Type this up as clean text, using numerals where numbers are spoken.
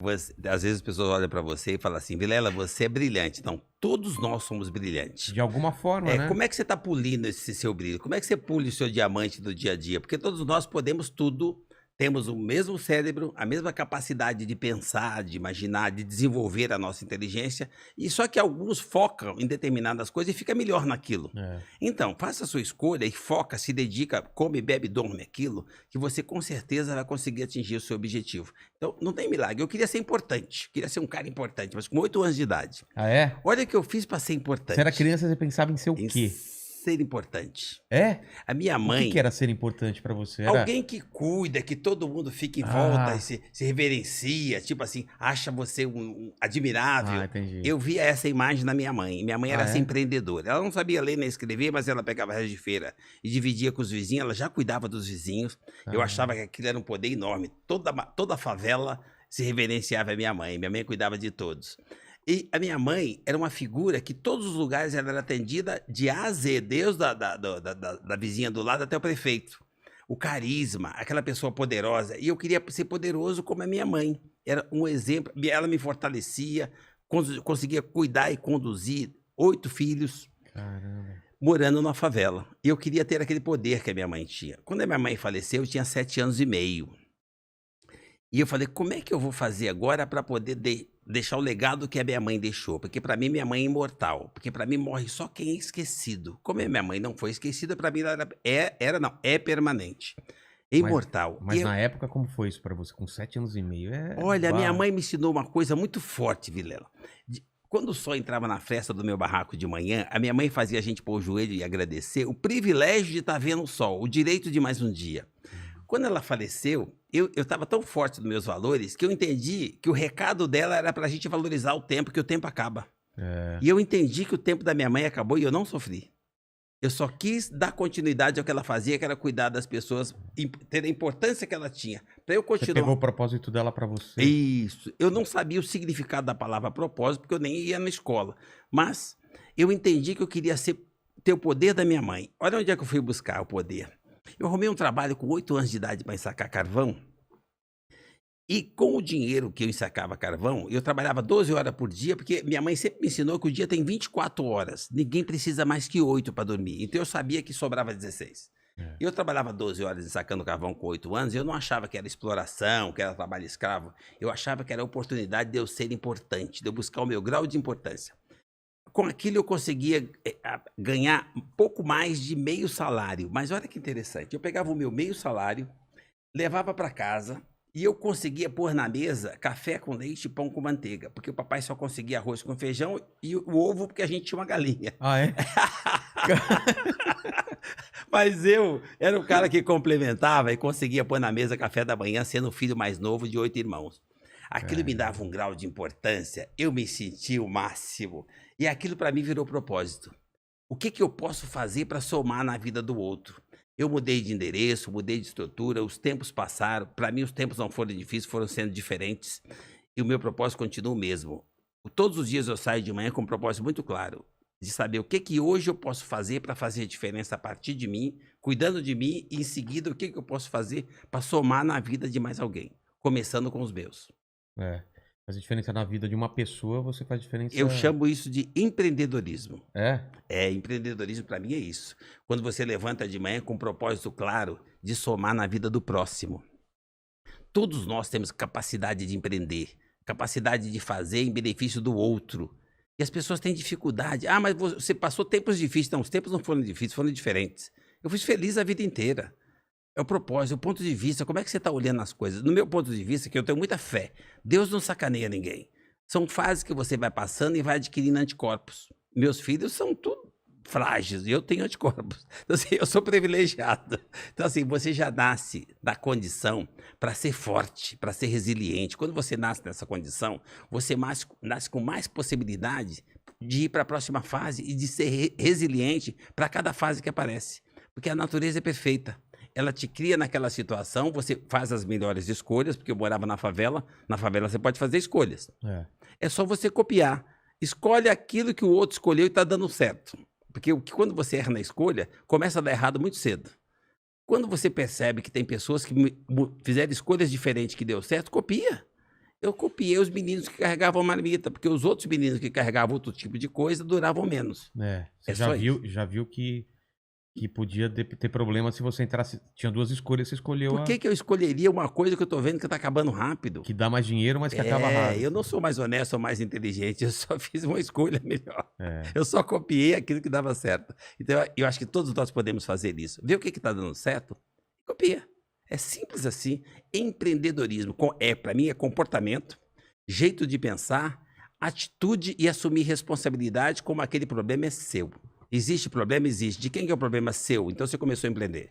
Às vezes as pessoas olham para você e falam assim, Vilela, você é brilhante. Não, todos nós somos brilhantes. De alguma forma, né? Como é que você está polindo esse seu brilho? Como é que você pule o seu diamante do dia a dia? Porque todos nós podemos tudo, temos o mesmo cérebro, a mesma capacidade de pensar, de imaginar, de desenvolver a nossa inteligência, e só que alguns focam em determinadas coisas e fica melhor naquilo. É. Então, faça a sua escolha e foca, se dedica, come, bebe, dorme aquilo, que você com certeza vai conseguir atingir o seu objetivo. Então, não tem milagre. Eu queria ser importante, queria ser um cara importante, mas com 8 anos de idade. Ah, é? Olha o que eu fiz para ser importante. Você era criança, você pensava em ser o Em quê? ser importante. É? A minha O mãe, que era ser importante pra você? Era... alguém que cuida, que todo mundo fica em volta Ah. e se reverencia, tipo assim, acha você admirável. Ah, entendi. Eu via essa imagem na minha mãe. Minha mãe era Ah, essa é? empreendedora. Ela não sabia ler nem escrever, mas ela pegava resto de feira e dividia com os vizinhos. Ela já cuidava dos vizinhos. Eu Ah. achava que aquilo era um poder enorme. Toda a favela se reverenciava a minha mãe. Minha mãe cuidava de todos. E a minha mãe era uma figura que todos os lugares ela era atendida de A a Z, desde da vizinha do lado até o prefeito. O carisma, aquela pessoa poderosa. E eu queria ser poderoso como a minha mãe. Era um exemplo. Ela me fortalecia, conseguia cuidar e conduzir 8 filhos Caramba. morando na favela. E eu queria ter aquele poder que a minha mãe tinha. Quando a minha mãe faleceu, eu tinha 7 anos e meio. E eu falei, como é que eu vou fazer agora para poder deixar o legado que a minha mãe deixou? Porque para mim, minha mãe é imortal. Porque para mim, morre só quem é esquecido. Como a minha mãe não foi esquecida, para mim, ela é permanente. É imortal. Mas E na época, como foi isso pra você? Com 7 anos e meio? olha, a minha mãe me ensinou uma coisa muito forte, Vilela. Quando o sol entrava na festa do meu barraco de manhã, a minha mãe fazia a gente pôr o joelho e agradecer o privilégio de estar vendo o sol, o direito de mais um dia. Quando ela faleceu, eu estava tão forte nos meus valores que eu entendi que o recado dela era para a gente valorizar o tempo, que o tempo acaba. É. E eu entendi que o tempo da minha mãe acabou e eu não sofri. Eu só quis dar continuidade ao que ela fazia, que era cuidar das pessoas, ter a importância que ela tinha. Para eu Você continuar. pegou o propósito dela pra você. Isso. Eu não sabia o significado da palavra propósito, porque eu nem ia na escola. Mas eu entendi que eu queria ter o poder da minha mãe. Olha onde é que eu fui buscar o poder. Eu arrumei um trabalho com 8 anos de idade para ensacar carvão. E com o dinheiro que eu ensacava carvão, eu trabalhava 12 horas por dia, porque minha mãe sempre me ensinou que o dia tem 24 horas. Ninguém precisa mais que 8 para dormir. Então eu sabia que sobrava 16. É. Eu trabalhava 12 horas ensacando carvão com 8 anos, e eu não achava que era exploração, que era trabalho escravo. Eu achava que era a oportunidade de eu ser importante, de eu buscar o meu grau de importância. Com aquilo eu conseguia ganhar um pouco mais de meio salário. Mas olha que interessante, eu pegava o meu meio salário, levava para casa e eu conseguia pôr na mesa café com leite e pão com manteiga. Porque o papai só conseguia arroz com feijão e o ovo porque a gente tinha uma galinha. Ah, é? Mas eu era o cara que complementava e conseguia pôr na mesa café da manhã, sendo o filho mais novo de 8 irmãos. Aquilo me dava um grau de importância, eu me sentia o máximo. E aquilo para mim virou propósito. O que eu posso fazer para somar na vida do outro? Eu mudei de endereço, mudei de estrutura, os tempos passaram. Para mim, os tempos não foram difíceis, foram sendo diferentes. E o meu propósito continua o mesmo. Todos os dias eu saio de manhã com um propósito muito claro, de saber o que hoje eu posso fazer para fazer diferença a partir de mim, cuidando de mim, e em seguida o que eu posso fazer para somar na vida de mais alguém, começando com os meus. É. Fazer diferença na vida de uma pessoa, você faz diferença... Eu chamo isso de empreendedorismo. É? Empreendedorismo para mim é isso. Quando você levanta de manhã com um propósito claro de somar na vida do próximo. Todos nós temos capacidade de empreender, capacidade de fazer em benefício do outro. E as pessoas têm dificuldade. Ah, mas você passou tempos difíceis. Não, os tempos não foram difíceis, foram diferentes. Eu fui feliz a vida inteira. É o propósito, o ponto de vista, como é que você está olhando as coisas? No meu ponto de vista, que eu tenho muita fé, Deus não sacaneia ninguém. São fases que você vai passando e vai adquirindo anticorpos. Meus filhos são tudo frágeis e eu tenho anticorpos. Então, assim, eu sou privilegiado. Então, assim, você já nasce da condição para ser forte, para ser resiliente. Quando você nasce nessa condição, você nasce com mais possibilidade de ir para a próxima fase e de ser resiliente para cada fase que aparece. Porque a natureza é perfeita. Ela te cria naquela situação, você faz as melhores escolhas, porque eu morava na favela você pode fazer escolhas. É só você copiar. Escolhe aquilo que o outro escolheu e está dando certo. Porque quando você erra na escolha, começa a dar errado muito cedo. Quando você percebe que tem pessoas que fizeram escolhas diferentes que deu certo, copia. Eu copiei os meninos que carregavam marmita, porque os outros meninos que carregavam outro tipo de coisa duravam menos. É, você É só isso. já viu que podia ter problema se você entrasse. Tinha duas escolhas, você escolheu Por a que que eu escolheria uma coisa que eu tô vendo que tá acabando rápido? que dá mais dinheiro, mas que acaba rápido. Eu não sou mais honesto ou mais inteligente, eu só fiz uma escolha melhor. É. Eu só copiei aquilo que dava certo. Então, eu acho que todos nós podemos fazer isso. Ver o que está dando certo, copia. É simples assim. Empreendedorismo, para mim, é comportamento, jeito de pensar, atitude e assumir responsabilidade como aquele problema é seu. Existe problema? Existe. De quem que é o problema? Seu. Então, você começou a empreender.